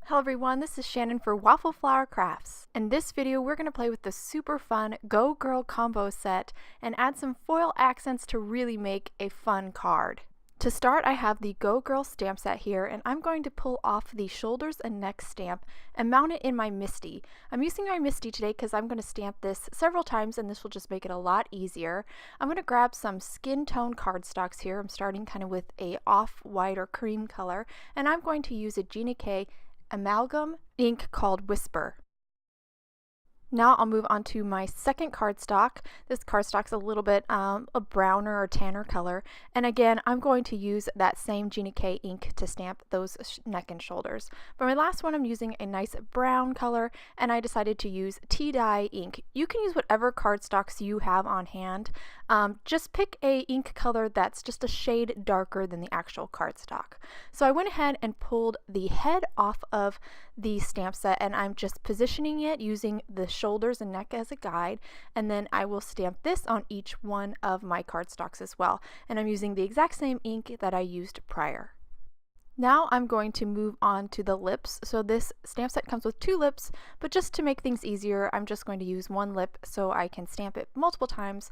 Hello everyone, this is Shannon for Waffle Flower Crafts. In this video we're going to play with the super fun Go Girl combo set and add some foil accents to really make a fun card. To start, I have the Go Girl stamp set here, and I'm going to pull off the shoulders and neck stamp and mount it in my MISTI. I'm using my MISTI today because I'm going to stamp this several times and this will just make it a lot easier. I'm going to grab some skin tone cardstocks here. I'm starting kind of with a off-white or cream color, and I'm going to use a Tsukineko amalgam ink called Whisper. Now I'll move on to my second cardstock. This cardstock's a little bit a browner or tanner color, and again I'm going to use that same Tsukineko ink to stamp those neck and shoulders. For my last one I'm using a nice brown color, and I decided to use tea dye ink. You can use whatever cardstocks you have on hand. Just pick a ink color that's just a shade darker than the actual cardstock. So I went ahead and pulled the head off of the stamp set, and I'm just positioning it using the shoulders and neck as a guide, and then I will stamp this on each one of my cardstocks as well, and I'm using the exact same ink that I used prior. Now I'm going to move on to the lips. So this stamp set comes with two lips, but just to make things easier I'm just going to use one lip so I can stamp it multiple times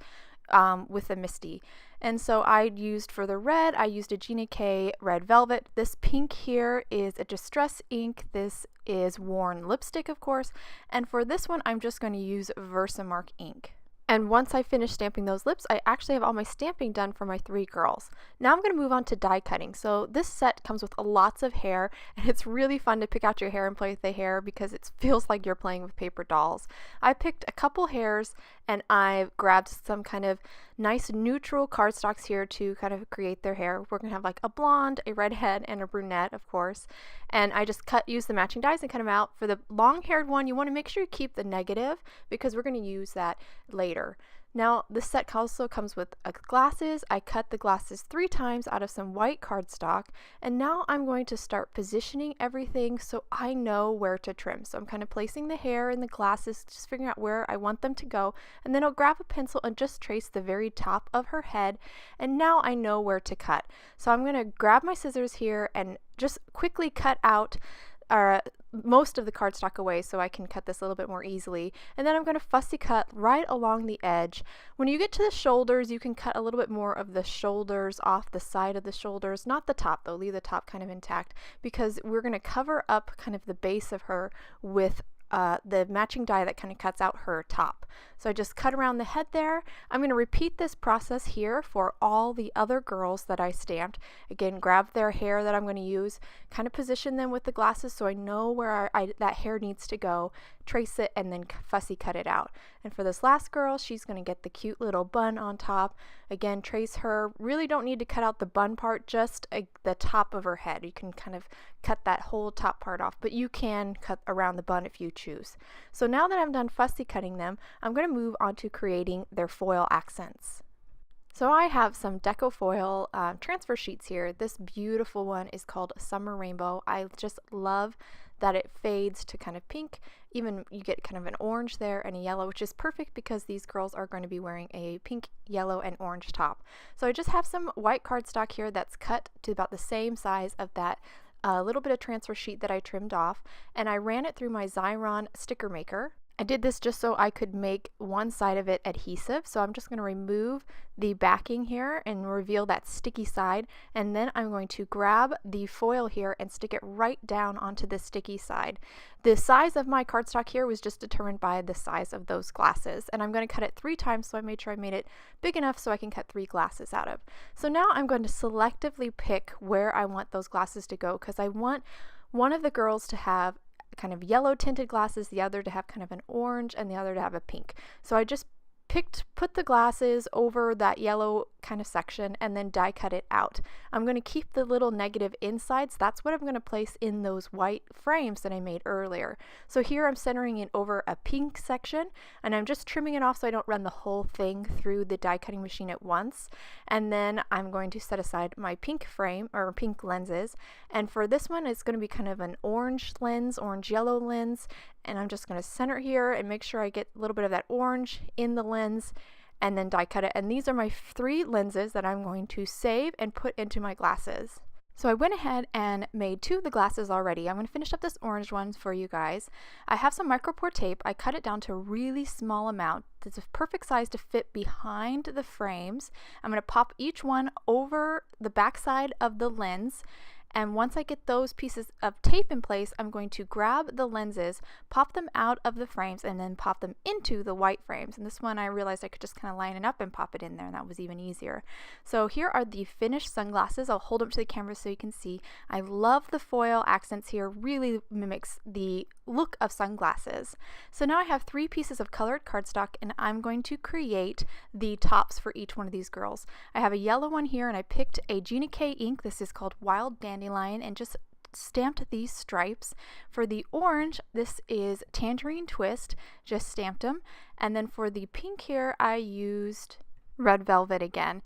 with a MISTI. And so I used for the red, I used a Tsukineko Red Velvet. This pink here is a Distress ink. This is Worn lipstick, of course. And for this one, I'm just going to use VersaMark ink. And once I finish stamping those lips, I actually have all my stamping done for my three girls. Now I'm going to move on to die cutting. So this set comes with lots of hair, and it's really fun to pick out your hair and play with the hair because it feels like you're playing with paper dolls. I picked a couple hairs and I grabbed some kind of nice neutral cardstocks here to kind of create their hair. We're going to have like a blonde, a redhead, and a brunette, of course. And I just use the matching dies and cut them out. For the long-haired one, you want to make sure you keep the negative because we're going to use that later. Now, this set also comes with glasses. I cut the glasses 3 times out of some white cardstock, and now I'm going to start positioning everything so I know where to trim. So I'm kind of placing the hair and the glasses, just figuring out where I want them to go, and then I'll grab a pencil and just trace the very top of her head, and now I know where to cut. So I'm going to grab my scissors here and just quickly cut out most of the cardstock away so I can cut this a little bit more easily, and then I'm going to fussy cut right along the edge. When you get to the shoulders, you can cut a little bit more of the shoulders off the side of the shoulders, not the top though, leave the top kind of intact, because we're going to cover up kind of the base of her with the matching die that kind of cuts out her top. So I just cut around the head there. I'm going to repeat this process here for all the other girls that I stamped. Again, grab their hair that I'm going to use, kind of position them with the glasses so I know where that hair needs to go, trace it, and then fussy cut it out. And for this last girl, she's going to get the cute little bun on top. Again, trace her. Really don't need to cut out the bun part, just the top of her head. You can kind of cut that whole top part off, but you can cut around the bun if you choose. So now that I'm done fussy cutting them, I'm going to move on to creating their foil accents. So I have some Deco foil transfer sheets here. This beautiful one is called Summer Rainbow. I just love that it fades to kind of pink. Even you get kind of an orange there and a yellow, which is perfect because these girls are going to be wearing a pink, yellow, and orange top. So I just have some white cardstock here that's cut to about the same size of that little bit of transfer sheet that I trimmed off, and I ran it through my Xyron sticker maker. I did this just so I could make one side of it adhesive, so I'm just going to remove the backing here and reveal that sticky side, and then I'm going to grab the foil here and stick it right down onto the sticky side. The size of my cardstock here was just determined by the size of those glasses, and I'm going to cut it 3 times, so I made sure I made it big enough so I can cut 3 glasses out of. So now I'm going to selectively pick where I want those glasses to go, because I want one of the girls to have kind of yellow tinted glasses, the other to have kind of an orange, and the other to have a pink. So I just put the glasses over that yellow kind of section and then die cut it out. I'm going to keep the little negative insides. That's what I'm going to place in those white frames that I made earlier. So here I'm centering it over a pink section, and I'm just trimming it off so I don't run the whole thing through the die cutting machine at once. And then I'm going to set aside my pink frame or pink lenses, and for this one it's going to be kind of an orange lens, orange yellow lens, and I'm just going to center here and make sure I get a little bit of that orange in the lens, and then die cut it. And these are my 3 lenses that I'm going to save and put into my glasses. So I went ahead and made 2 of the glasses already. I'm going to finish up this orange one for you guys. I have some micropore tape. I cut it down to a really small amount. It's a perfect size to fit behind the frames. I'm going to pop each one over the back side of the lens. And once I get those pieces of tape in place, I'm going to grab the lenses, pop them out of the frames, and then pop them into the white frames. And this one I realized I could just kind of line it up and pop it in there, and that was even easier. So here are the finished sunglasses. I'll hold them to the camera so you can see. I love the foil accents here, really mimics the look of sunglasses. So now I have 3 pieces of colored cardstock, and I'm going to create the tops for each one of these girls. I have a yellow one here, and I picked a Tsukineko ink. This is called Wild Dandelion, and just stamped these stripes. For the orange, this is Tangerine Twist, just stamped them. And then for the pink here, I used Red Velvet again.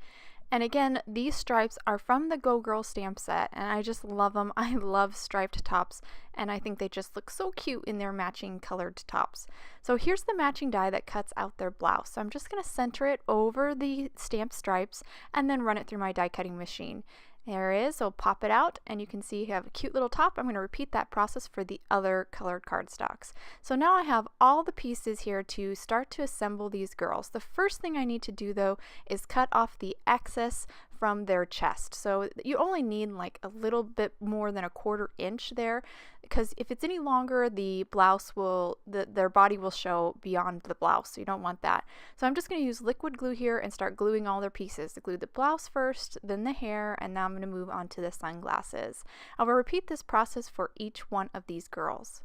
And again, these stripes are from the Go Girl stamp set, and I just love them. I love striped tops, and I think they just look so cute in their matching colored tops. So here's the matching die that cuts out their blouse. So I'm just going to center it over the stamped stripes and then run it through my die cutting machine. There it is, so pop it out, and you can see you have a cute little top. I'm going to repeat that process for the other colored cardstocks. So now I have all the pieces here to start to assemble these girls. The first thing I need to do though is cut off the excess from their chest. So you only need like a little bit more than a 1/4 inch there, because if it's any longer, the blouse will, their body will show beyond the blouse, so you don't want that. So I'm just going to use liquid glue here and start gluing all their pieces. To glue the blouse first, then the hair, and now I'm going to move on to the sunglasses. I will repeat this process for each one of these girls.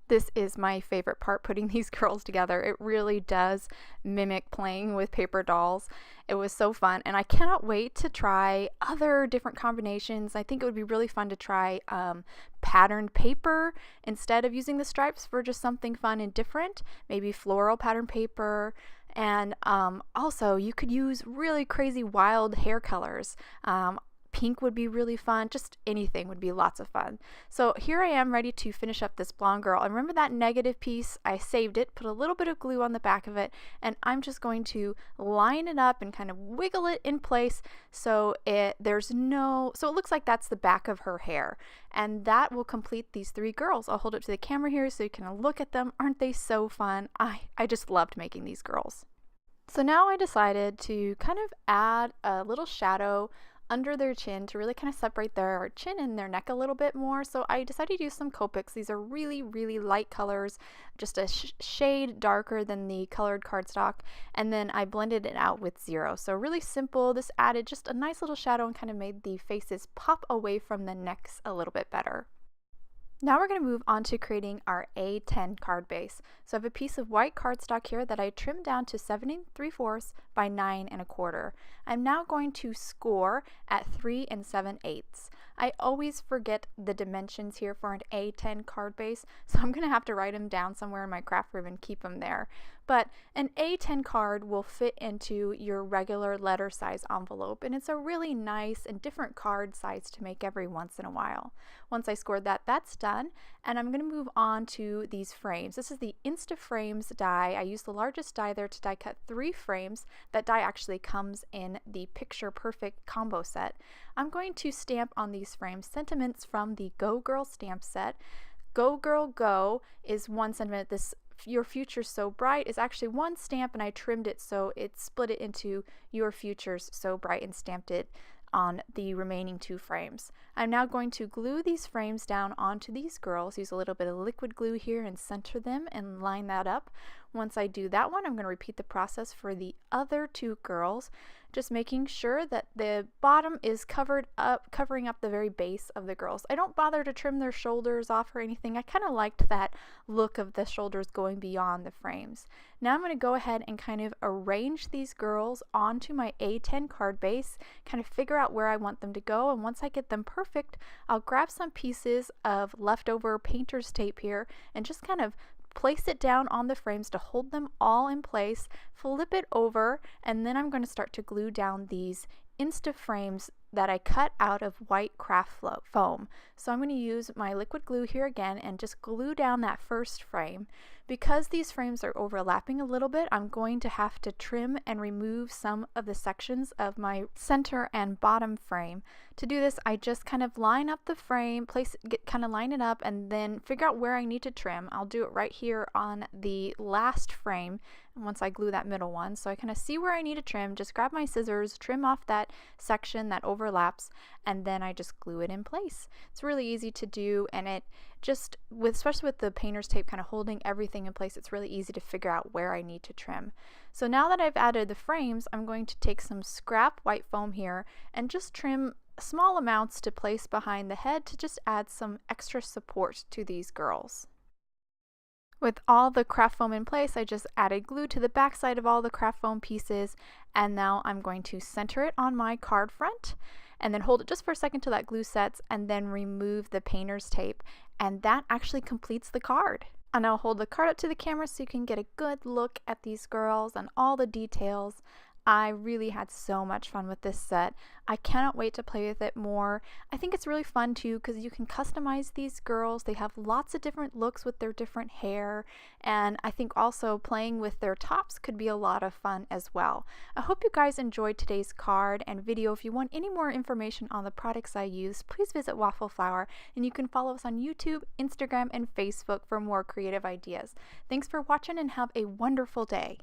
This is my favorite part, putting these girls together. It really does mimic playing with paper dolls. It was so fun, and I cannot wait to try other different combinations. I think it would be really fun to try patterned paper instead of using the stripes for just something fun and different. Maybe floral patterned paper. And also you could use really crazy wild hair colors. Pink would be really fun. Just anything would be lots of fun. So here I am ready to finish up this blonde girl. And remember that negative piece? I saved it, put a little bit of glue on the back of it, and I'm just going to line it up and kind of wiggle it in place so it looks like that's the back of her hair. And that will complete these 3 girls. I'll hold it to the camera here so you can look at them. Aren't they so fun? I just loved making these girls. So now I decided to kind of add a little shadow under their chin to really kind of separate their chin and their neck a little bit more. So I decided to use some Copics. These are really, really light colors, just a shade darker than the colored cardstock. And then I blended it out with Xyron. So really simple. This added just a nice little shadow and kind of made the faces pop away from the necks a little bit better. Now we're going to move on to creating our A10 card base. So I have a piece of white cardstock here that I trimmed down to 7 3/4 by 9 1/4. I'm now going to score at 3 7/8. I always forget the dimensions here for an A10 card base, so I'm going to have to write them down somewhere in my craft room and keep them there. But an A10 card will fit into your regular letter size envelope, and it's a really nice and different card size to make every once in a while. Once I scored that, that's done, and I'm going to move on to these frames. This is the InstaFrames die. I used the largest die there to die cut 3 frames. That die actually comes in the Picture Perfect combo set. I'm going to stamp on these frames sentiments from the Go Girl stamp set. Go Girl Go is 1 sentiment. This Your Future's So Bright is actually 1 stamp, and I trimmed it so it split it into Your Future's So Bright and stamped it on the remaining 2 frames. I'm now going to glue these frames down onto these girls, use a little bit of liquid glue here and center them and line that up. Once I do that one, I'm going to repeat the process for the other 2 girls, just making sure that the bottom is covering up the very base of the girls. I don't bother to trim their shoulders off or anything. I kind of liked that look of the shoulders going beyond the frames. Now I'm going to go ahead and kind of arrange these girls onto my A10 card base, kind of figure out where I want them to go, and once I get them perfect, I'll grab some pieces of leftover painter's tape here and just kind of place it down on the frames to hold them all in place, flip it over, and then I'm going to start to glue down these InstaFrames that I cut out of white craft foam. So I'm going to use my liquid glue here again and just glue down that first frame. Because these frames are overlapping a little bit, I'm going to have to trim and remove some of the sections of my center and bottom frame. To do this, I just kind of line up the frame, kind of line it up, and then figure out where I need to trim. I'll do it right here on the last frame once I glue that middle one. So I kind of see where I need to trim, just grab my scissors, trim off that section that overlaps, and then I just glue it in place. It's really easy to do, and it just, especially with the painter's tape kind of holding everything in place, it's really easy to figure out where I need to trim. So now that I've added the frames, I'm going to take some scrap white foam here and just trim small amounts to place behind the head to just add some extra support to these girls. With all the craft foam in place, I just added glue to the back side of all the craft foam pieces, and now I'm going to center it on my card front and then hold it just for a second till that glue sets, and then remove the painter's tape, and that actually completes the card. And I'll hold the card up to the camera so you can get a good look at these girls and all the details. I really had so much fun with this set. I cannot wait to play with it more. I think it's really fun too because you can customize these girls. They have lots of different looks with their different hair, and I think also playing with their tops could be a lot of fun as well. I hope you guys enjoyed today's card and video. If you want any more information on the products I use, please visit Waffle Flower, and you can follow us on YouTube, Instagram, and Facebook for more creative ideas. Thanks for watching and have a wonderful day.